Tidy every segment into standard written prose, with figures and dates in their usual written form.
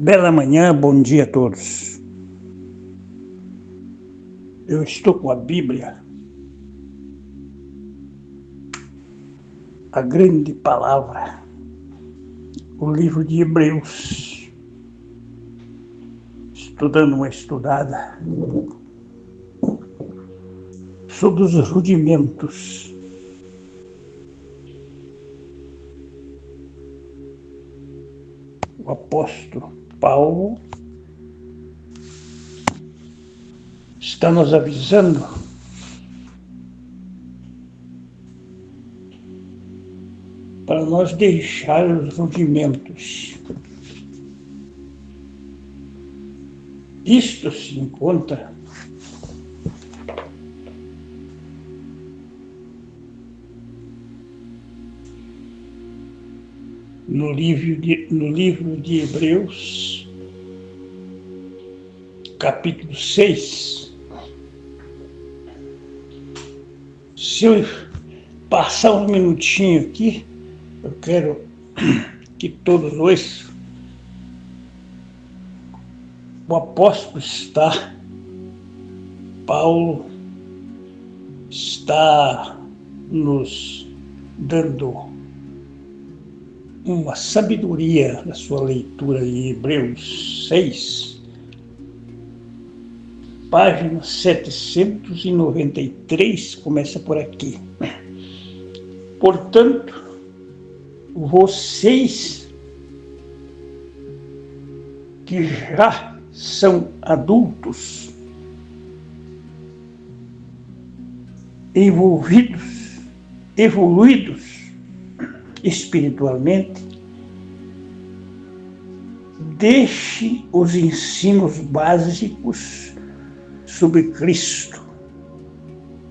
Bela manhã, bom dia a todos. Eu estou com a Bíblia, a grande palavra, o livro de Hebreus, estudando uma estudada sobre os rudimentos o apóstolo Paulo está nos avisando para nós deixar os rudimentos. Isto se encontra no livro de Hebreus, capítulo 6. Se eu passar um minutinho aqui, eu quero que todos ouçam. O apóstolo Paulo está nos dando uma sabedoria na sua leitura em Hebreus 6, página 793, começa por aqui. Portanto, vocês que já são adultos, evoluídos espiritualmente, deixe os ensinos básicos sobre Cristo.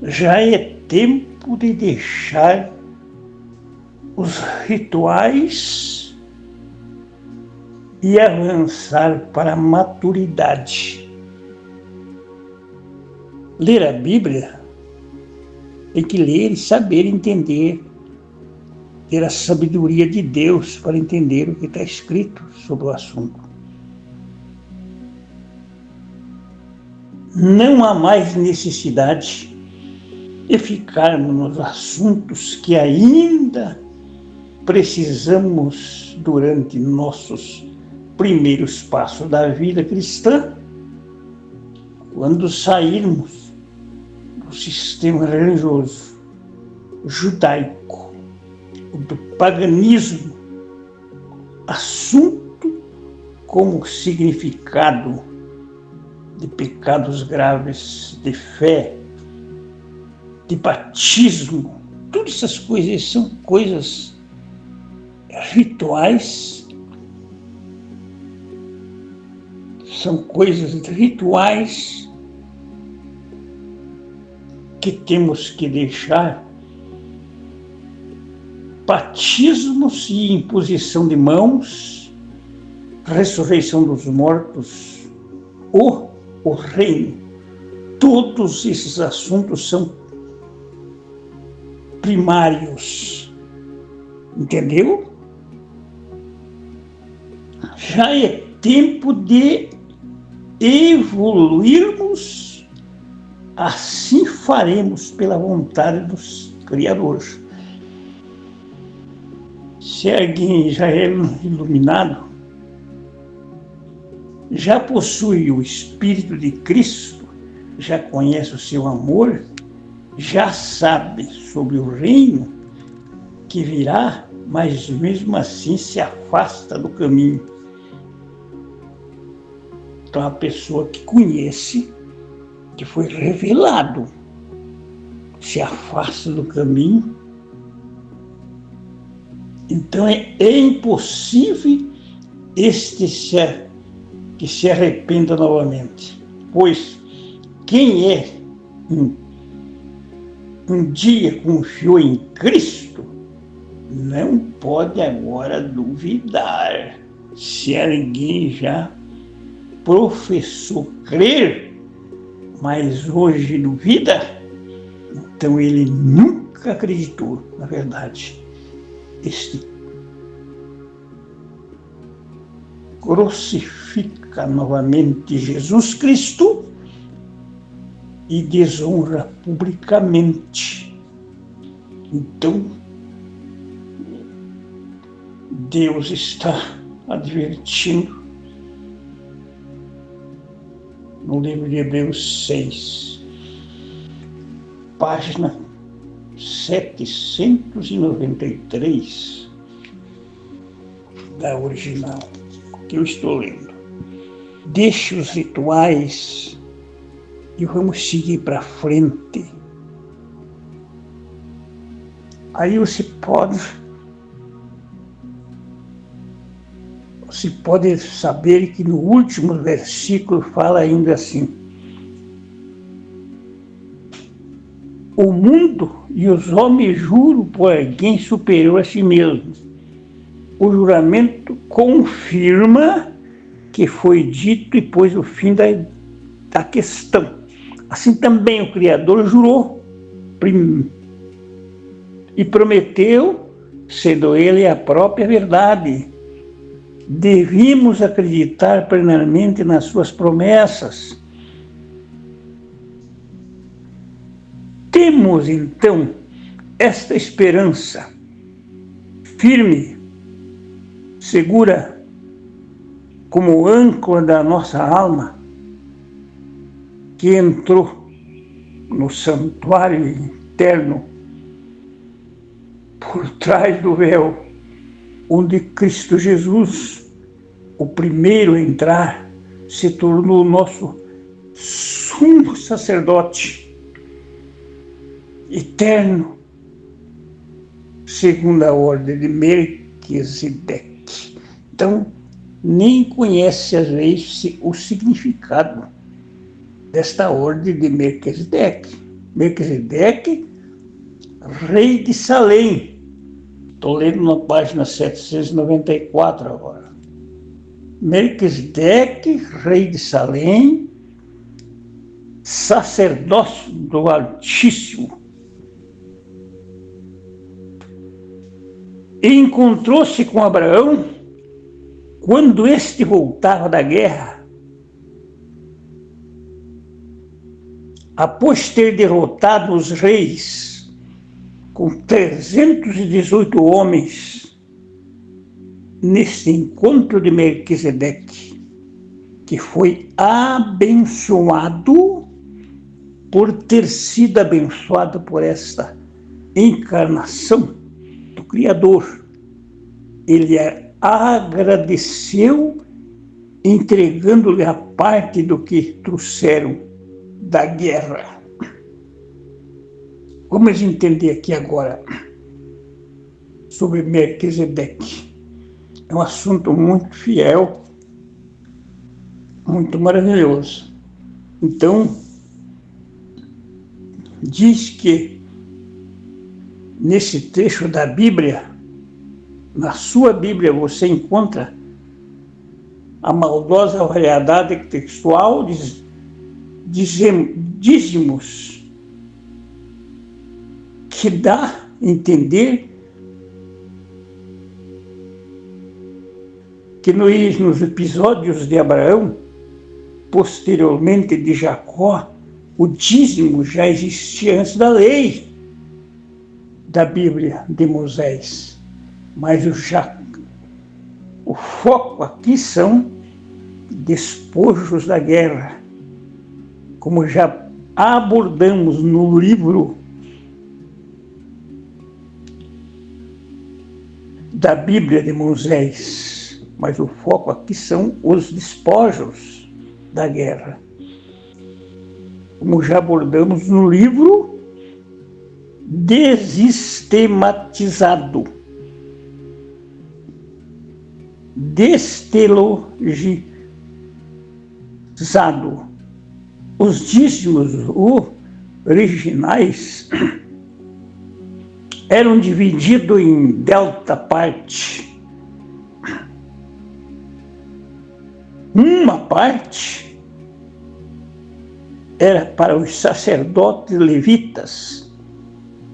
Já é tempo de deixar os rituais e avançar para a maturidade. Ler a Bíblia tem que ler e saber entender, ter a sabedoria de Deus para entender o que está escrito sobre o assunto. Não há mais necessidade de ficarmos nos assuntos que ainda precisamos durante nossos primeiros passos da vida cristã, quando sairmos do sistema religioso judaico, do paganismo, assunto como significado de pecados graves, de fé, de batismo. Todas essas coisas são coisas rituais, que temos que deixar. Batismos e imposição de mãos, ressurreição dos mortos, o reino. Todos esses assuntos são primários. Entendeu? Já é tempo de evoluirmos, assim faremos pela vontade dos Criadores. Se alguém já é iluminado, já possui o Espírito de Cristo, já conhece o seu amor, já sabe sobre o reino que virá, mas mesmo assim se afasta do caminho. Então a pessoa que conhece, que foi revelado, se afasta do caminho. Então é impossível que se arrependa novamente, pois quem um dia confiou em Cristo não pode agora duvidar. Se alguém já professou crer, mas hoje duvida, então ele nunca acreditou na verdade. crucifica novamente Jesus Cristo e desonra publicamente. Então, Deus está advertindo no livro de Hebreus 6, página 793 da original, que eu estou lendo. Deixe os rituais e vamos seguir para frente. Aí você pode saber que no último versículo fala ainda assim: o mundo e os homens juram por alguém superior a si mesmo. O juramento confirma que foi dito e pôs o fim da questão. Assim também o Criador jurou e prometeu, sendo ele a própria verdade. Devíamos acreditar plenamente nas suas promessas. Temos, então, esta esperança firme, segura, como âncora da nossa alma, que entrou no santuário interno por trás do véu, onde Cristo Jesus, o primeiro a entrar, se tornou nosso sumo sacerdote eterno, segundo a ordem de Melquisedeque. Então, nem conhece às vezes o significado desta ordem de Melquisedeque. Melquisedeque, rei de Salém. Estou lendo na página 794 agora. Melquisedeque, rei de Salém, sacerdócio do Altíssimo. E encontrou-se com Abraão quando este voltava da guerra, após ter derrotado os reis com 318 homens neste encontro de Melquisedeque, que foi abençoado por ter sido abençoado por esta encarnação do Criador. Ele agradeceu, entregando-lhe a parte do que trouxeram da guerra. Vamos entender aqui agora sobre Melquisedeque. É um assunto muito fiel, muito maravilhoso. Então, diz que nesse trecho da Bíblia, na sua Bíblia, você encontra a maldosa variedade textual de dízimos, que dá a entender que nos episódios de Abraão, posteriormente de Jacó, o dízimo já existia antes da lei da Bíblia de Moisés. Mas o foco aqui são despojos da guerra, como já abordamos no livro da Bíblia de Moisés, mas o foco aqui são os despojos da guerra, como já abordamos no livro Desistematizado, destelogizado. Os dízimos originais eram divididos em delta parte. Uma parte era para os sacerdotes levitas,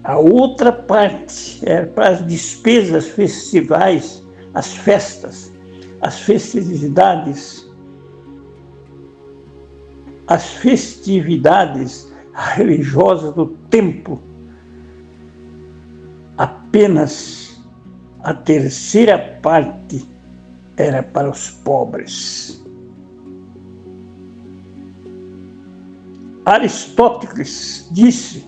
a outra parte era para as despesas festivais, as festas, as festividades religiosas do templo, apenas a terceira parte era para os pobres. Aristóteles disse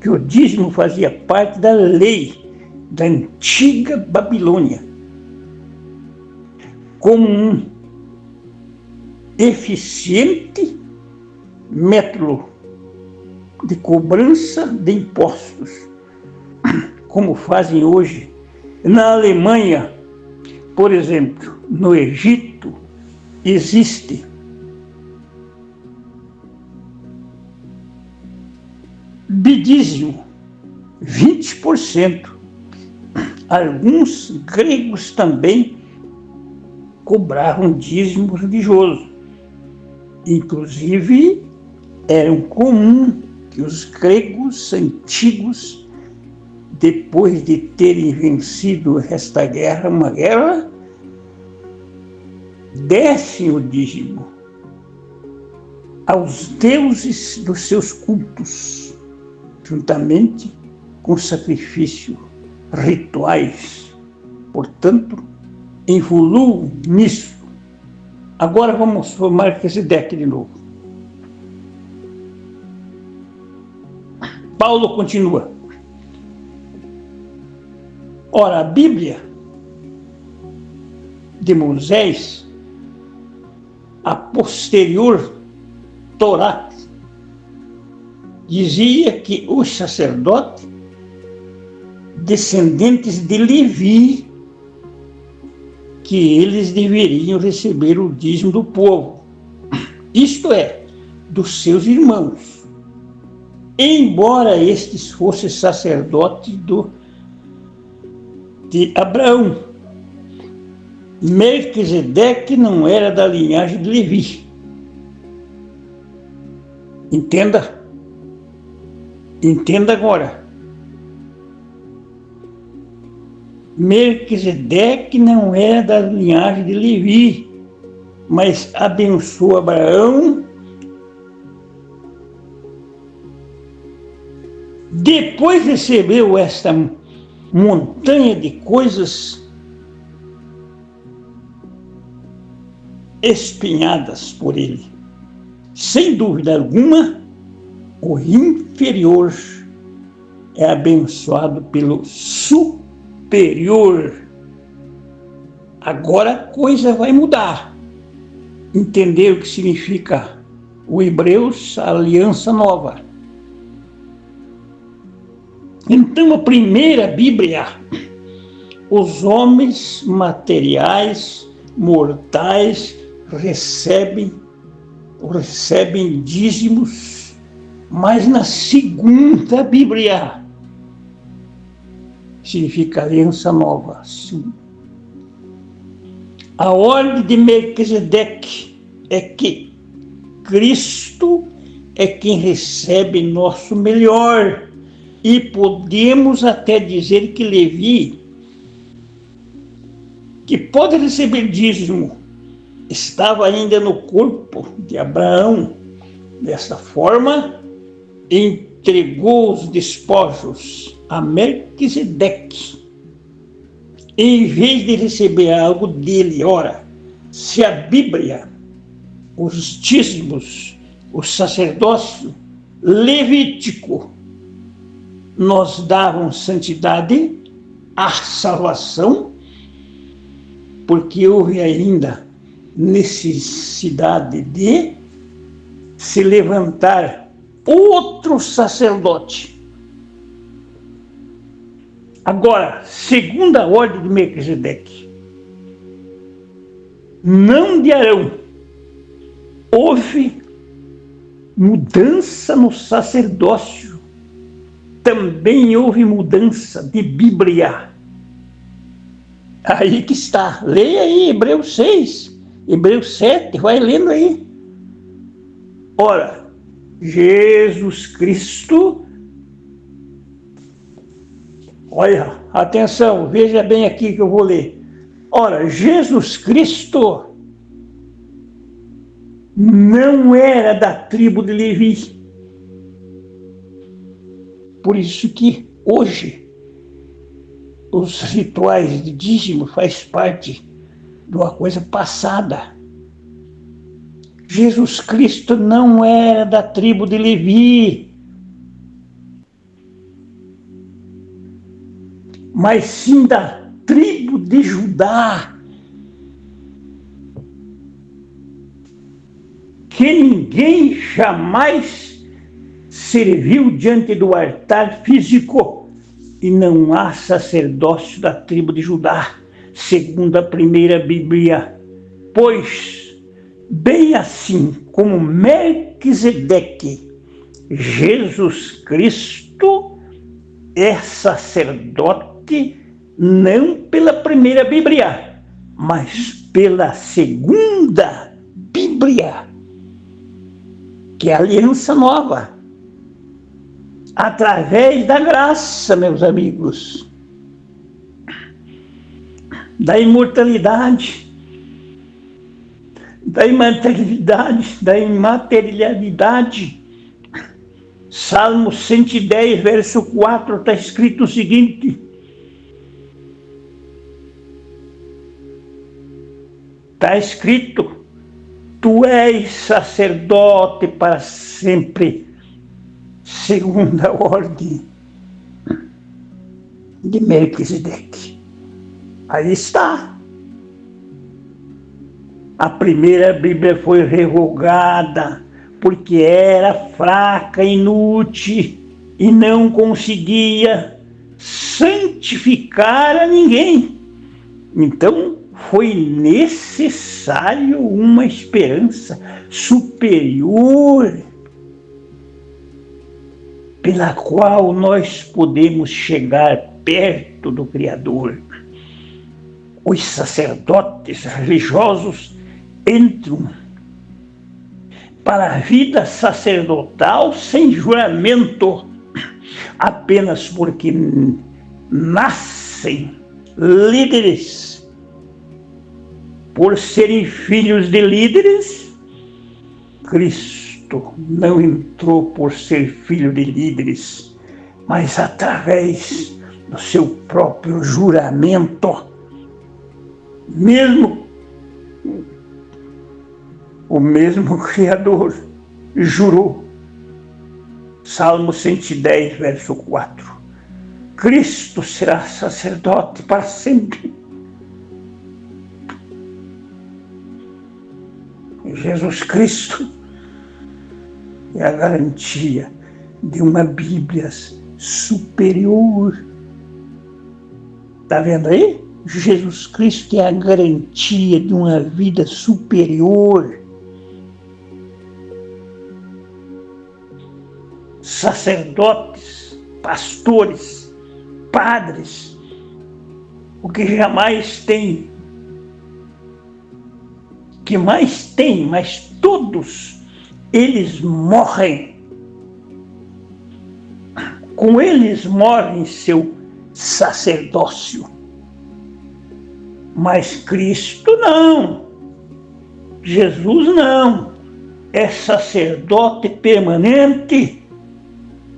que o dízimo fazia parte da lei da antiga Babilônia, como um eficiente método de cobrança de impostos, como fazem hoje na Alemanha, por exemplo. No Egito existe bidízimo, 20%. Alguns gregos também cobravam dízimo religioso. Inclusive, era comum que os gregos antigos, depois de terem vencido esta guerra, uma guerra, dessem o dízimo aos deuses dos seus cultos, juntamente com sacrifício, rituais. Portanto, evoluam nisso. Agora vamos formar Melquisedeque de novo. Paulo continua. Ora, a Bíblia de Moisés, a posterior Torá, dizia que os sacerdotes, descendentes de Levi, que eles deveriam receber o dízimo do povo, isto é, dos seus irmãos, embora estes fossem sacerdotes de Abraão. Melquisedeque não era da linhagem de Levi. Entenda agora. Melquisedeque não era da linhagem de Levi, mas abençoou Abraão. Depois recebeu esta montanha de coisas espinhadas por ele. Sem dúvida alguma, o inferior é abençoado pelo superior. Agora a coisa vai mudar. Entender o que significa o Hebreus, a aliança nova. Então, a primeira Bíblia, os homens materiais, mortais, recebem dízimos, mas na segunda Bíblia, significa aliança nova. A ordem de Melquisedeque é que Cristo é quem recebe nosso melhor. E podemos até dizer que Levi, que pode receber dízimo, estava ainda no corpo de Abraão. Dessa forma, entregou os despojos a Melquisedeque, em vez de receber algo dele. Ora, se a Bíblia, os dízimos, o sacerdócio levítico nos davam santidade, a salvação, porque houve ainda necessidade de se levantar outro sacerdote. Agora, segundo a ordem de Melquisedeque, não de Arão, houve mudança no sacerdócio. Também houve mudança de Bíblia. Aí que está. Leia aí, Hebreus 6, Hebreus 7, vai lendo aí. Ora, Jesus Cristo, olha, atenção, veja bem aqui que eu vou ler. Ora, Jesus Cristo não era da tribo de Levi. Por isso que hoje os rituais de dízimo faz parte de uma coisa passada. Jesus Cristo não era da tribo de Levi, mas sim da tribo de Judá, que ninguém jamais serviu diante do altar físico, e não há sacerdócio da tribo de Judá, segundo a primeira Bíblia, pois bem assim como Melquisedeque, Jesus Cristo é sacerdote não pela primeira Bíblia, mas pela segunda Bíblia, que é a Aliança Nova, através da graça, meus amigos, da imortalidade, da imaterialidade. Salmo 110, verso 4, está escrito o seguinte: está escrito, tu és sacerdote para sempre, segundo a ordem de Melquisedeque. Aí está. A primeira Bíblia foi revogada porque era fraca, inútil e não conseguia santificar a ninguém. Então foi necessário uma esperança superior pela qual nós podemos chegar perto do Criador. Os sacerdotes religiosos entram para a vida sacerdotal sem juramento, apenas porque nascem líderes. Por serem filhos de líderes, Cristo não entrou por ser filho de líderes, mas através do seu próprio juramento. Mesmo o mesmo Criador jurou, Salmo 110, verso 4, Cristo será sacerdote para sempre. Jesus Cristo é a garantia de uma Bíblia superior. Está vendo aí? Jesus Cristo é a garantia de uma vida superior. Sacerdotes, pastores, padres, o que jamais tem, que mais tem, mas todos eles morrem. Com eles morre seu sacerdócio. Mas Cristo não. Jesus não. É sacerdote permanente.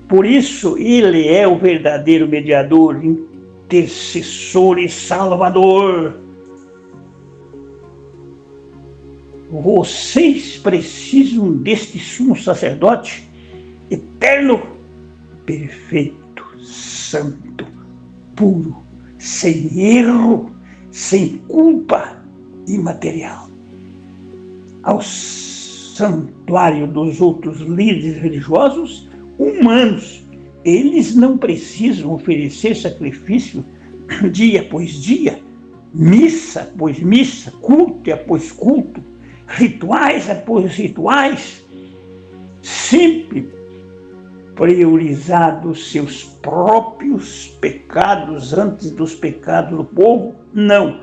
Por isso, ele é o verdadeiro mediador, intercessor e salvador. Vocês precisam deste sumo sacerdote eterno, perfeito, santo, puro, sem erro, sem culpa, imaterial. Ao santuário dos outros líderes religiosos humanos, eles não precisam oferecer sacrifício dia após dia, missa após missa, culto após culto, rituais após rituais, sempre priorizados seus próprios pecados antes dos pecados do povo. Não,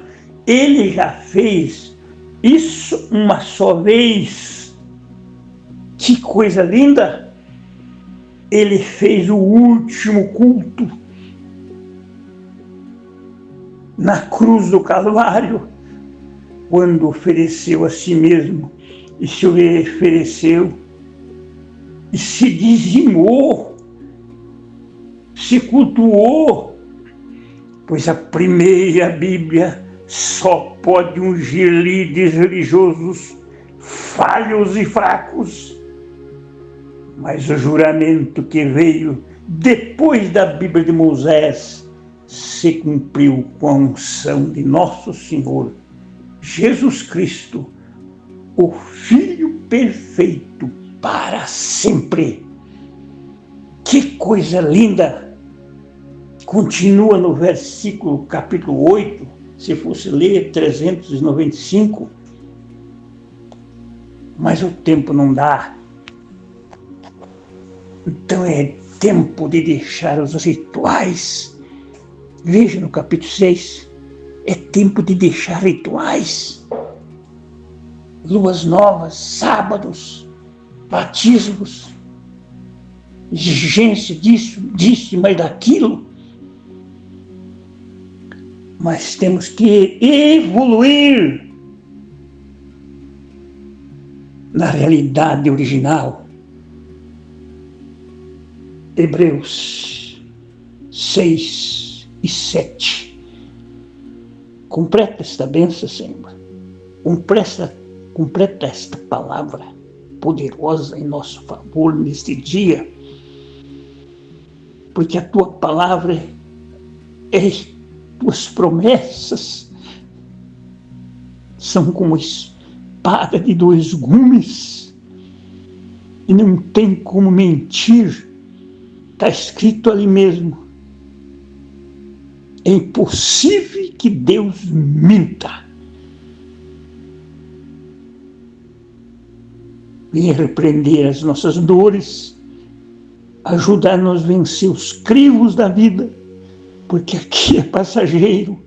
ele já fez isso uma só vez. Que coisa linda! Ele fez o último culto na cruz do Calvário, quando ofereceu a si mesmo e se ofereceu e se dizimou, se cultuou, pois a primeira Bíblia só pode ungir líderes religiosos falhos e fracos. Mas o juramento que veio depois da Bíblia de Moisés se cumpriu com a unção de nosso Senhor Jesus Cristo, o Filho perfeito para sempre. Que coisa linda! Continua no versículo capítulo 8, se fosse ler 395, mas o tempo não dá. Então é tempo de deixar os rituais. Veja no capítulo 6, é tempo de deixar rituais. Luas novas, sábados, batismos, exigência disso e mais daquilo. Mas temos que evoluir na realidade original. Hebreus 6 e 7. Completa esta bênção, Senhor. Completa esta palavra poderosa em nosso favor neste dia, porque a tua palavra tuas promessas são como espada de dois gumes e não tem como mentir. Está escrito ali mesmo: é impossível que Deus minta. Venha repreender as nossas dores, ajudar-nos a vencer os crivos da vida, porque aqui é passageiro.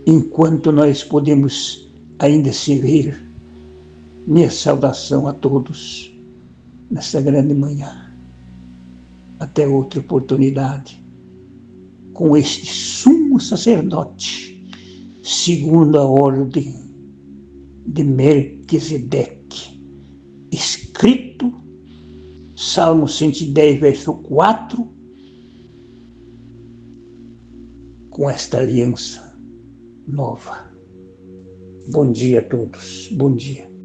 Enquanto nós podemos ainda se ver, minha saudação a todos nesta grande manhã. Até outra oportunidade, com este sumo sacerdote, segundo a ordem de Melquisedeque, escrito, Salmo 110, verso 4, com esta aliança nova. Bom dia a todos, bom dia.